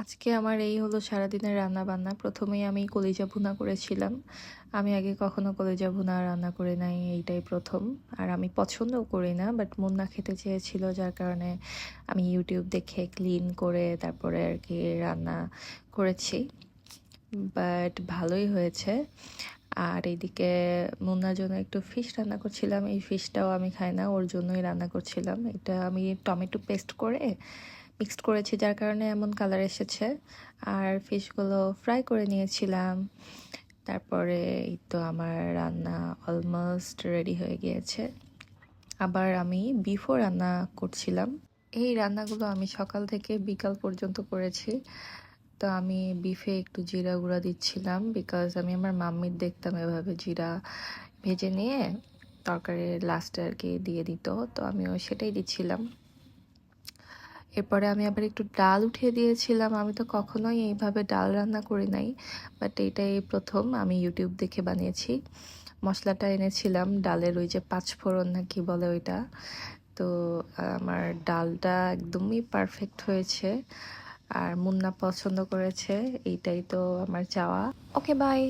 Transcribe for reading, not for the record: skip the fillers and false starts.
আজকে আমার এই হলো সারাদিনের রান্না বান্না। প্রথমেই আমি কলিজা ভুনা করেছিলাম। আমি আগে কখনো কলিজা ভুনা রান্না করি নাই, এইটাই প্রথম। আর আমি পছন্দও করি না, বাট মুন্না খেতে চেয়েছিল, যার কারণে আমি ইউটিউব দেখে ক্লিন করে তারপরে আর কি রান্না করেছি। বাট ভালোই হয়েছে। আর এইদিকে মুন্নার জন্য একটু ফিশ রান্না করছিলাম। এই ফিশটাও আমি খাই না, ওর জন্যই রান্না করছিলাম। এটা আমি টমেটো পেস্ট করে মিক্সড করেছি, যার কারণে এমন কালার এসেছে। আর ফিশগুলো ফ্রাই করে নিয়েছিলাম। তারপরে এই তো আমার রান্না অলমোস্ট রেডি হয়ে গিয়েছে। আবার আমি বিফও রান্না করছিলাম। এই রান্নাগুলো আমি সকাল থেকে বিকাল পর্যন্ত করেছি। তো আমি বিফে একটু জিরা গুঁড়া দিচ্ছিলাম, বিকজ আমি আমার মাম্মির দেখতাম এভাবে জিরা ভেজে নিয়ে তরকারির লাস্টে আর কি দিয়ে দিত, তো আমিও সেটাই দিচ্ছিলাম। এরপরে আমি আবার একটু ডাল উঠিয়ে দিয়েছিলাম। আমি তো কখনোই এইভাবে ডাল রান্না করি নাই, বাট এইটাই প্রথম আমি ইউটিউব দেখে বানিয়েছি। মশলাটা এনেছিলাম ডালের, ওই যে পাঁচফোড়ন না কি বলে ওইটা। তো আমার ডালটা একদমই পারফেক্ট হয়েছে, আর মুন্না পছন্দ করেছে, এইটাই তো আমার চাওয়া। ওকে, বাই।